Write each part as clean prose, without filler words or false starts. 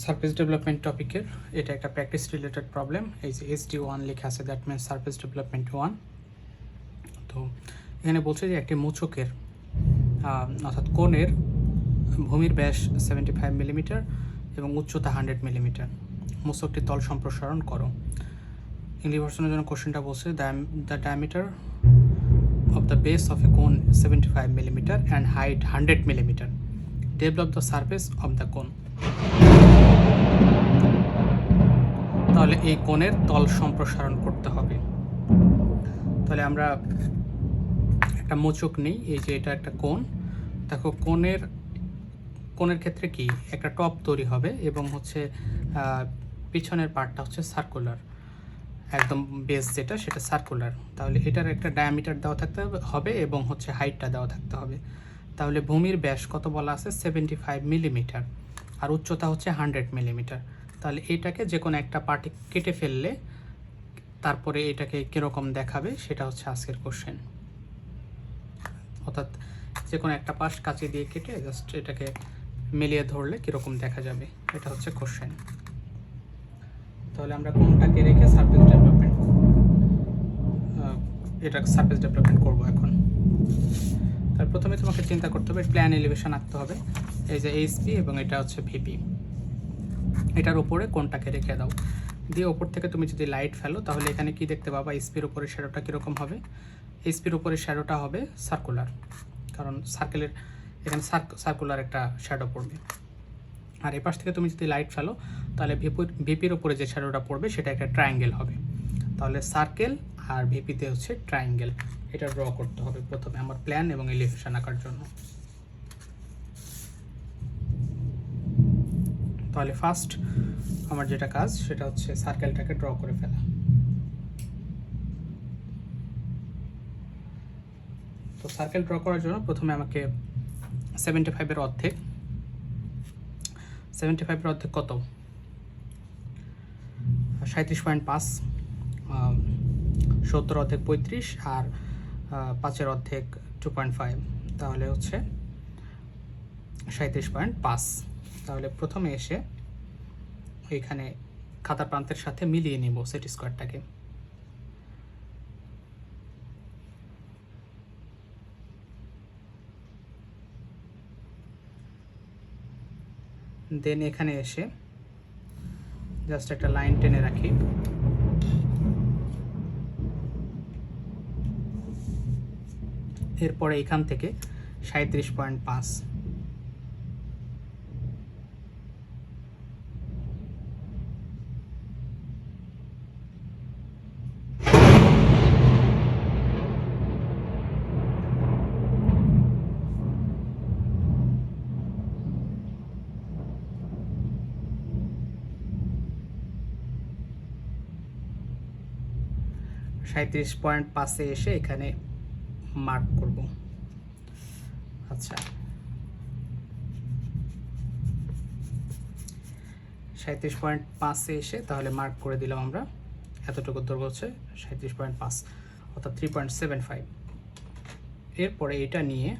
Surface development টপিকের এটা একটা প্র্যাকটিস রিলেটেড প্রবলেম। এই যে SD1 লেখা আছে, দ্যাট মিনস সারফেস ডেভেলপমেন্ট 1। তো এখানে বলছে যে একটি মোচকের অর্থাৎ কোণের ভূমির ব্যাস 75 মিলিমিটার এবং উচ্চতা 100 মিলিমিটার। মোচকটির তল সম্প্রসারণ করো। ইংলিশ ভার্সনের জন্য কোশ্চেনটা বলছে the diameter of the base of a cone 75 millimeter and height 100 millimeter. Develop the surface of the cone. তাহলে এই কোণের তল সম্প্রসারণ করতে হবে। তাহলে আমরা একটা মোচক নিই, এই যে এটা একটা কোণ। দেখো কোণের ক্ষেত্রে কি একটা টপ তৈরি হবে এবং হচ্ছে পিছনের পার্টটা হচ্ছে সার্কুলার, একদম বেস যেটা সেটা সার্কুলার। তাহলে এটার একটা ডায়ামিটার দেওয়া থাকতে হবে এবং হচ্ছে হাইটটা দেওয়া থাকতে হবে। তাহলে ভূমির ব্যাস কত বলা আছে? 75 মিলিমিটার, আর উচ্চতা হচ্ছে 100 মিলিমিটার। তাহলে এটাকে যে কোনো একটা পার্টে কেটে ফেললে তারপরে এটাকে কীরকম দেখাবে সেটা হচ্ছে আজকের কোশ্চেন। অর্থাৎ যে কোনো একটা পাশ কাঁচি দিয়ে কেটে জাস্ট এটাকে মিলিয়ে ধরলে কীরকম দেখা যাবে, এটা হচ্ছে কোশ্চেন। তাহলে আমরা কোনটাকে রেখে সারফেস ডেভেলপমেন্ট করব এখন। তার প্রথমে তোমাকে চিন্তা করতে হবে, প্ল্যান এলিভেশন আঁকতে হবে। এই যে এইচপি এবং এটা হচ্ছে ভিপি, এটার উপরে কোনটাকে রেখে দাও, দিয়ে ওপর থেকে তুমি যদি লাইট ফেলো তাহলে এখানে কি দেখতে পাবা? এইচপির উপরে শ্যাডোটা কীরকম হবে? এইচপির উপরে শ্যাডোটা হবে সার্কুলার, কারণ সার্কেলের এখানে সার্কুলার একটা শ্যাডো পড়বে। আর এপাশ থেকে তুমি যদি লাইট ফেলো তাহলে ভিপির উপরে যে শ্যাডোটা পড়বে সেটা একটা ট্রায়াঙ্গেল হবে। তাহলে সার্কেল আর ভিপিতে হচ্ছে ট্রায়াঙ্গেল, এটা ড্র করতে হবে প্রথমে আমার প্ল্যান এবং এলিভেশন আঁকার জন্য। তাহলে ফার্স্ট আমার যেটা কাজ সেটা হচ্ছে সার্কেলটাকে ড্র করে ফেলা। তো সার্কেল ড্র করার জন্য প্রথমে আমাকে 75-এর অর্ধেক, 75-এর অর্ধেক কত? 37.5, 70 অর্ধেক 35, আর 5-এর অর্ধেক 2.5, তাহলে হচ্ছে 37.5। তাহলে প্রথমে এসে এখানে খাতার প্রান্তের সাথে মিলিয়ে নিব সেট স্কোয়ারটাকে। দেন এখানে এসে জাস্ট একটা লাইন টেনে রাখি। এরপরে এখান থেকে 37.5, এসে এখানে মার্ক করব। আচ্ছা, 37.5-এ এসে তাহলে মার্ক করে দিলাম আমরা। এতটুকু দৈর্ঘ্য হচ্ছে 37.5, অর্থাৎ 3.75। এরপরে এটা নিয়ে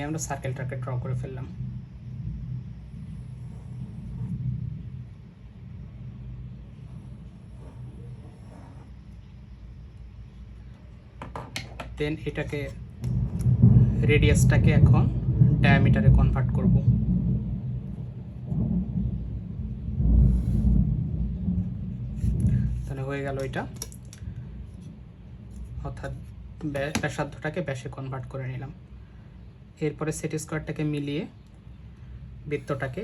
আমরা সার্কেলটাকে ড্র করে ফেললাম। দেন এটাকে রেডিয়াসটাকে এখন ডায়ামিটারে কনভার্ট করব। তাহলে হয়ে গেল এটা, অর্থাৎ ব্যাসার্ধটাকে ব্যাসে কনভার্ট করে নিলাম। এরপরে সেট স্কোয়ারটাকে মিলিয়ে বৃত্তটাকে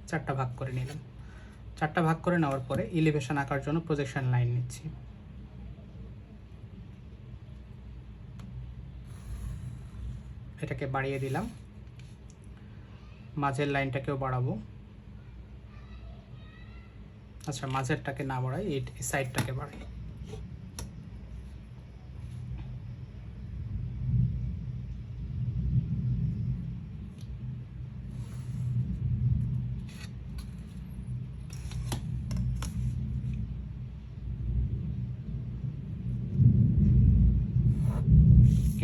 4টা ভাগ করে নিলাম। 4টা ভাগ করে নেওয়ার পরে এলিভেশন আঁকার জন্য প্রজেকশন লাইন নিচ্ছি। এটাকে বাড়িয়ে দিলাম, মাঝের লাইনটাকেও বাড়াবো। আচ্ছা, মাঝেরটাকে না বাড়াই, এই সাইডটাকে বাড়াই।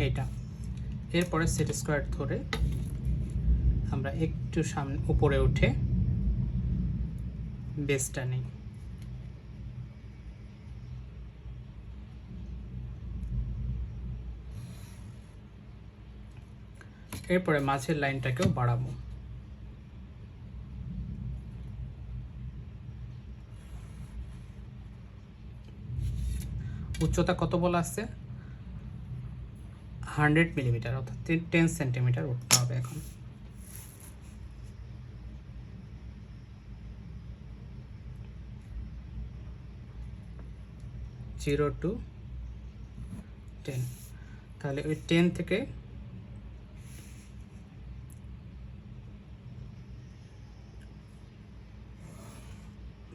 এইটা। এরপরে সেট স্কোয়ার ধরে আমরা একটু সামনে উপরে উঠে বেসটা নিই। এরপরে মাঝের লাইনটাকেও বাড়াবো। উচ্চতা কত বলা আছে? 100 মিলিমিটার, অর্থাৎ 10 সেন্টিমিটার উঠতে হবে। এখন জিরো টু 10, তাহলে ওই 10 থেকে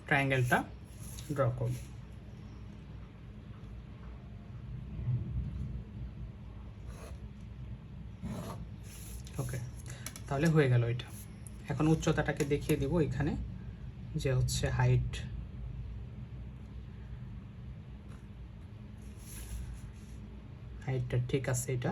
ট্রায়াঙ্গেলটা ড্র করব। ওকে, তাহলে হয়ে গেল এটা। এখন উচ্চতাটাকে দেখিয়ে দিব এখানে, যে হচ্ছে হাইটটা ঠিক আছে। এটা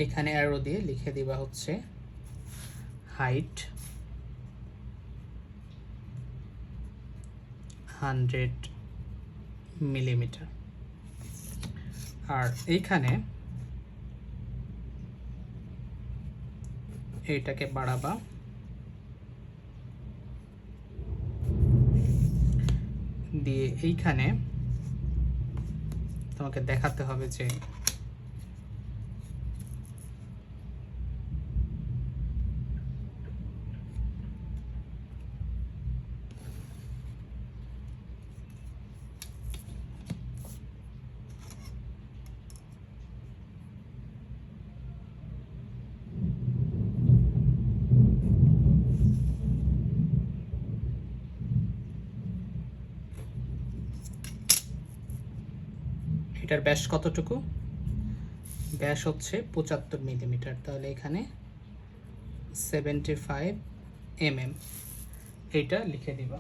এখানে অ্যারো দিয়ে লিখে দিবা হচ্ছে হাইট 100 মিলিমিটার। আর এইখানে এইটাকে বাড়াবা, দিয়ে এইখানে তোমাকে দেখাতে হবে যে এটার ব্যাস কতটুকু? ব্যাস হচ্ছে 75 মিলিমিটার। তাহলে এখানে 75 mm এইটা লিখে দিবা।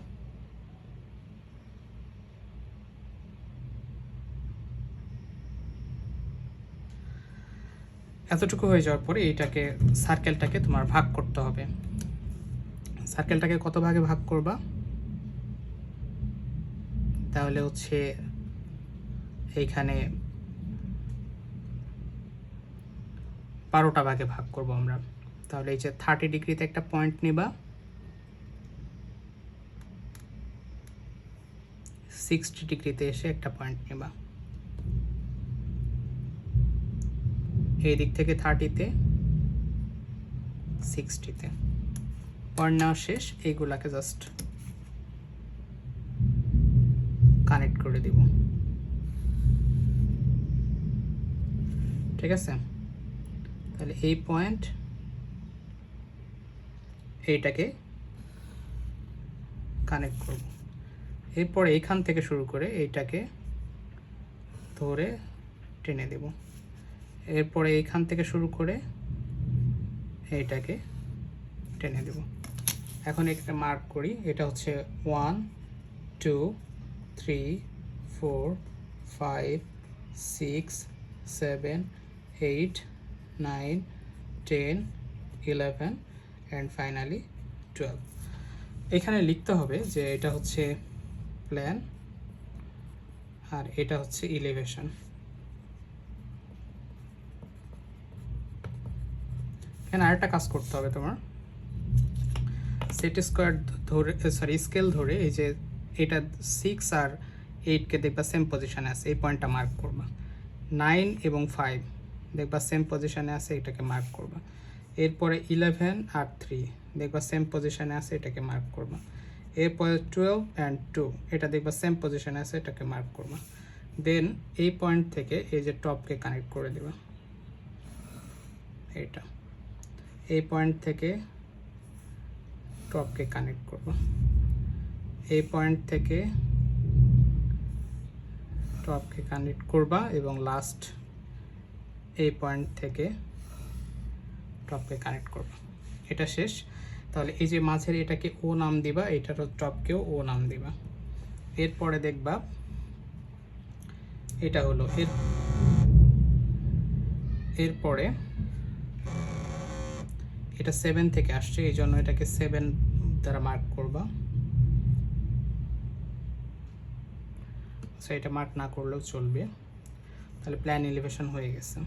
এতটুকু হয়ে যাওয়ার পরে এইটাকে সার্কেলটাকে তোমার ভাগ করতে হবে। সার্কেলটাকে কত ভাগে ভাগ করবা? তাহলে হচ্ছে এইখানে 12টা ভাগে ভাগ করব আমরা। তাহলে এই যে 30 ডিগ্রিতে একটা পয়েন্ট নিবা, 60 ডিগ্রিতে এসে একটা পয়েন্ট নেবা, এই দিক থেকে 30তে 60তে পয়েন্ট নেওয়া শেষ। এইগুলাকে জাস্ট কানেক্ট করে দিব, ঠিক আছে? তাহলে এই পয়েন্ট এইটাকে কানেক্ট করব। এরপরে এইখান থেকে শুরু করে এইটাকে ধরে টেনে দেব। এরপরে এইখান থেকে শুরু করে এইটাকে টেনে দেব। এখন একটা মার্ক করি, এটা হচ্ছে 1 2 3 4 5 6 7 8 9 10 11 অ্যান্ড ফাইনালি 12। এখানে লিখতে হবে যে এটা হচ্ছে প্ল্যান আর এটা হচ্ছে ইলিভেশন। এখানে আরেকটা কাজ করতে হবে তোমার, সেট স্কোয়ার ধরে স্কেল ধরে এই যে এটা 6 আর 8কে দেখবা সেম পজিশনে আছে, এই পয়েন্টটা মার্ক করবা। 9 এবং 5 দেখবা সেম পজিশনে আছে, এটাকে মার্ক করবা। এরপরে 11 আর 3 দেখবা সেম পজিশনে আছে, এটাকে মার্ক করবা। এরপরে 12 অ্যান্ড 2 এটা দেখবা সেম পজিশনে আছে, এটাকে মার্ক করবা। দেন এই পয়েন্ট থেকে এই যে টপকে কানেক্ট করে দেবা, এইটা এই পয়েন্ট থেকে টপকে কানেক্ট করব। এই পয়েন্ট থেকে টপকে কানেক্ট করবা এবং লাস্ট এই পয়েন্ট থেকে টপকে কানেক্ট করবা। এটা শেষ। তাহলে এই যে মাঝের এটাকে ও নাম দিবা, এটার টপকেও ও নাম দিবা। এরপরে দেখবা এটা হলো এরপরে এটা 7 থেকে আসছে, এই জন্য এটাকে 7 দ্বারা মার্ক করবা। এটা মার্ক না করলেও চলবে। তাহলে প্ল্যান এলিভেশন হয়ে গেছে।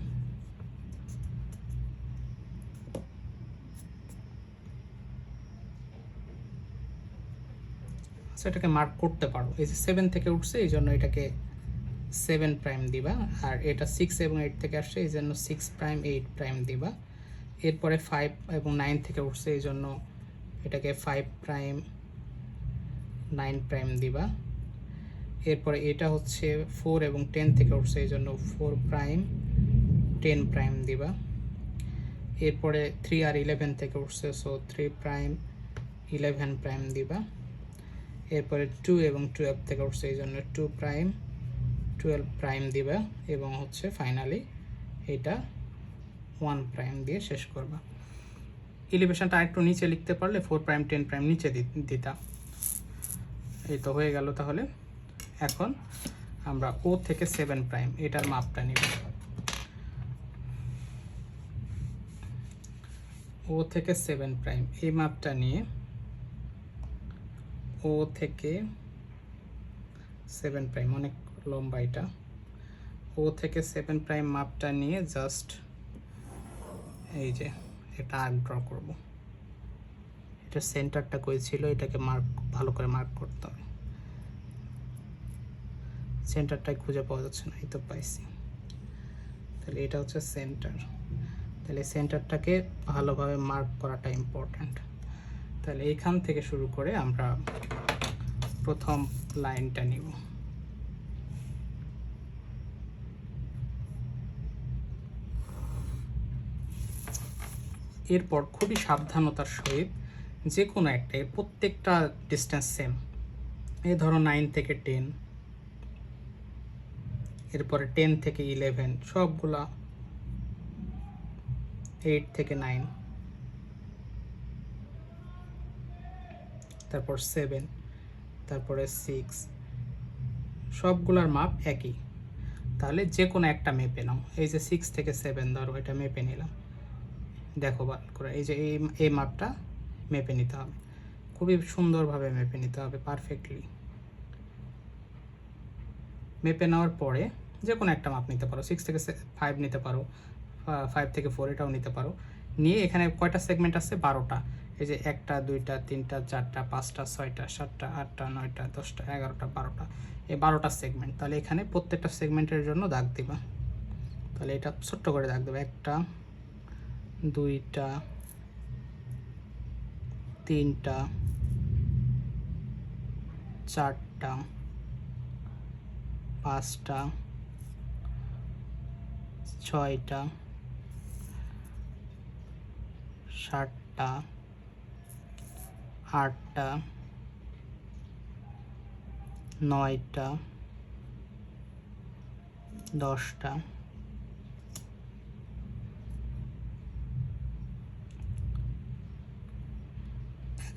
এটাকে মার্ক করতে পারো। এই যে 7 থেকে উঠছে এই জন্য এটাকে 7 প্রাইম দিবা, আর এটা 6 এবং 8 থেকে আসছে এই জন্য 6 প্রাইম 8 প্রাইম দিবা। এরপরে 5 এবং 9 থেকে উঠছে এই জন্য এটাকে 5 প্রাইম 9 প্রাইম দিবা। এরপরে এটা হচ্ছে 4 এবং 10 থেকে উঠছে এই জন্য 4 প্রাইম 10 প্রাইম দিবা। এরপরে 3 আর 11 থেকে উঠছে, সো 3 প্রাইম 11 প্রাইম দিবা। এরপরে 2 এবং 12 থেকে উঠছে এই জন্য 2 প্রাইম 12 প্রাইম দিবা, এবং হচ্ছে ফাইনালি এটা 1 প্রাইম দিয়ে শেষ করবা। এলিভেশনটা আরেকটু নিচে লিখতে পারলে 4 প্রাইম 10 প্রাইম নিচে দিতা। এই তো হয়ে গেল। তাহলে এখন আমরা ও থেকে 7 প্রাইম এটার মাপটা নিব। ও থেকে 7 প্রাইম এই মাপটা নিয়ে ও থেকে 7 প্রাইম, অনেক লম্বা এটা, ও থেকে 7 প্রাইম মাপটা নিয়ে জাস্ট এই যে এটা আর্ক ড্র করব। এটা সেন্টারটা কই ছিল, এটাকে ভালো করে মার্ক করতে হবে। সেন্টারটাই খুঁজে পাওয়া যাচ্ছে না, এই তো পাইছি। তাহলে এটা হচ্ছে সেন্টার। তাহলে সেন্টারটাকে ভালোভাবে মার্ক করাটা ইম্পর্ট্যান্ট। তাহলে এইখান থেকে শুরু করে আমরা প্রথম লাইনটা নিব। এরপর খুবই সাবধানতার সহিত যে কোনো একটা, প্রত্যেকটা ডিস্টেন্স সেম। এই ধরো 9 থেকে 10, এরপরে 10 থেকে 11, সবগুলা 8 থেকে 9, তারপর 7, তারপরে 6, সবগুলার মাপ একই। তাহলে যে কোনো একটা মেপে নাও। এই যে 6 থেকে 7 ধরো, এটা মেপে নিলাম। দেখো ভালো করে, এই যে এই মাপটা মেপে নিতে হবে, খুবই সুন্দরভাবে মেপে নিতে হবে, পারফেক্টলি। মেপে নেওয়ার পরে যে কোনো একটা মাপ নিতে পারো, 6 থেকে 5 নিতে পারো, 5 থেকে 4 এটাও নিতে পারো। নিয়ে এখানে কয়টা সেগমেন্ট আছে? 12টা। এই যে 1টা 2টা 3টা 4টা 5টা 6টা 7টা 8টা 9টা 10টা 11টা 12টা, এই 12টা সেগমেন্ট। তাহলে এখানে প্রত্যেকটা সেগমেন্টের জন্য দাগ দিবা। তাহলে এটা ছোট্ট করে দাগ দেবে, 1টা 2টা 3টা 4টা 5টা 6টা 7টা 8টা 9টা 10টা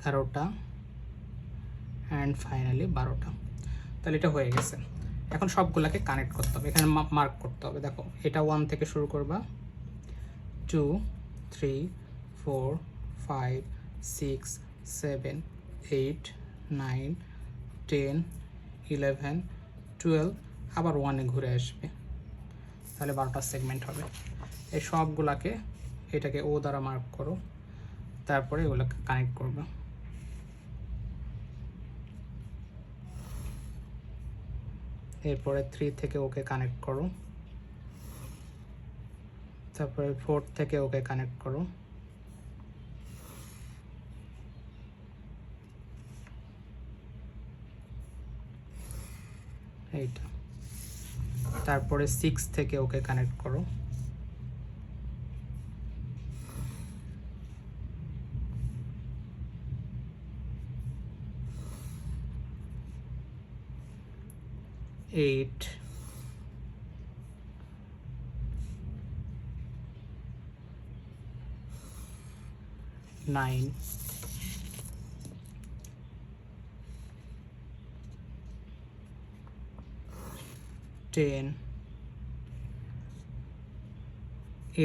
11টা অ্যান্ড ফাইনালি 12টা। তাহলে এটা হয়ে গেছে। এখন সবগুলোকে কানেক্ট করতে হবে, এখানে মার্ক করতে হবে। দেখো এটা 1 থেকে শুরু করবা, 2 3 4 5 6 7 8 9 10 11 12, আবার 1-এ ঘুরে আসবে। তাহলে 12টা সেগমেন্ট হবে। এই সবগুলাকে এটাকে ও দ্বারা মার্ক করো, তারপরে এগুলোকে কানেক্ট করবে। এরপরে 3 থেকে ওকে কানেক্ট করো, তারপরে 4 থেকে ওকে কানেক্ট করো, এইটা। তারপরে 6 থেকে ওকে কানেক্ট করো, এইট 9, 10,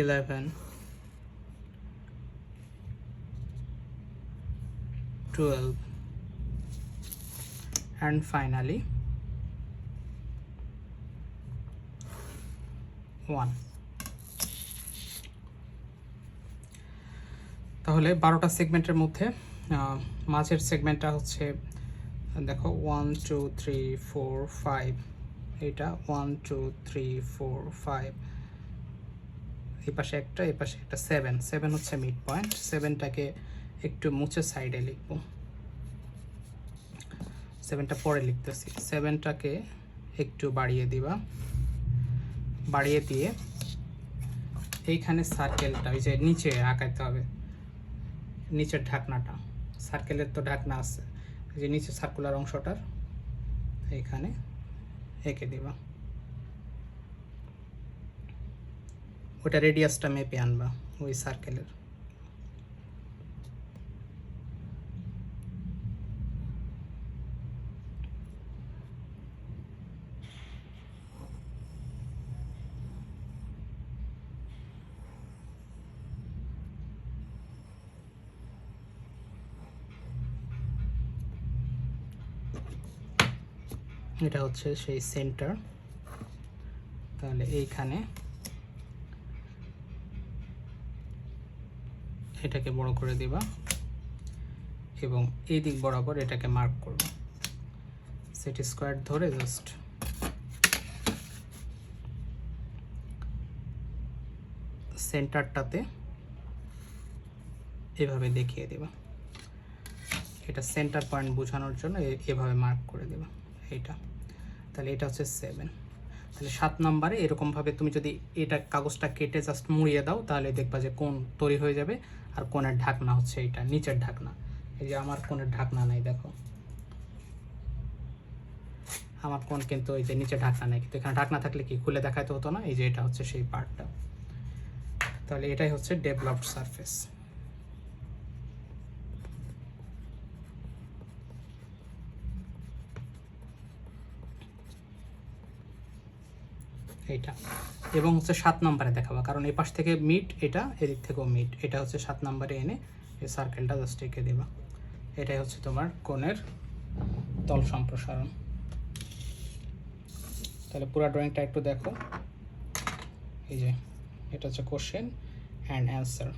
11, 12, and finally 1. তাহলে 12টা সেগমেন্টের মধ্যে মাঝের সেগমেন্টটা হচ্ছে দেখো 1 2 3 4 5, এটা 1 2 3 4 5, এই পাশে একটা, এই পাশে একটা, 7 হচ্ছে মিড পয়েন্ট। 7টাকে একটু মুছে সাইডে লিখব, 7টা পরে লিখতেছি। 7টাকে একটু বাড়িয়ে দিবা, বাড়িয়ে দিয়ে এইখানে সার্কেলটা ওই যে নিচে আঁকাইতে হবে, নিচের ঢাকনাটা, সার্কেলের তো ঢাকনা আছে, যে নিচে সার্কুলার অংশটার এইখানে এঁকে দিবা, ওটা রেডিয়াসটা মেপে আনবা ওই সার্কেলের। এটা হচ্ছে সেই সেন্টার। তাহলে এইখানে এটাকে বড় করে দিবা এবং এই দিক বরাবর এটাকে মার্ক করবা, সেট স্কোয়ার ধরে জাস্ট সেন্টারটাতে এভাবে দেখিয়ে দেবা। এটা সেন্টার পয়েন্ট বোঝানোর জন্য এভাবে মার্ক করে দেবা এইটা। তাহলে এটা হচ্ছে 7। তাহলে 7 নম্বরে এরকমভাবে তুমি যদি এটা কাগজটা কেটে জাস্ট মুড়িয়ে দাও, তাহলে দেখবা যে কোণ তৈরি হয়ে যাবে। আর কোণের ঢাকনা হচ্ছে এইটা, নিচের ঢাকনা। এই যে আমার কোণের ঢাকনা নাই, দেখো আমার কোণ কিন্তু এই যে নিচে ঢাকনা নেই, কিন্তু এখানে ঢাকনা থাকলে কি খুলে দেখাইতে হতো না। এই যে এটা হচ্ছে সেই পার্টটা। তাহলে এটাই হচ্ছে ডেভেলপড সারফেস। এইটা এবং হচ্ছে 7 নম্বরে দেখাবো, কারণ এই পাশ থেকে মিড, এটা এদিক থেকেও মিড, এটা হচ্ছে 7 নম্বরে এনে এই সার্কেলটা জাস্ট এঁকে দেবা। এটাই হচ্ছে তোমার কোণের তল সম্প্রসারণ। তাহলে পুরো ড্রয়িংটা একটু দেখো। এই যে এটা হচ্ছে কোশ্চেন অ্যান্ড অ্যান্সার।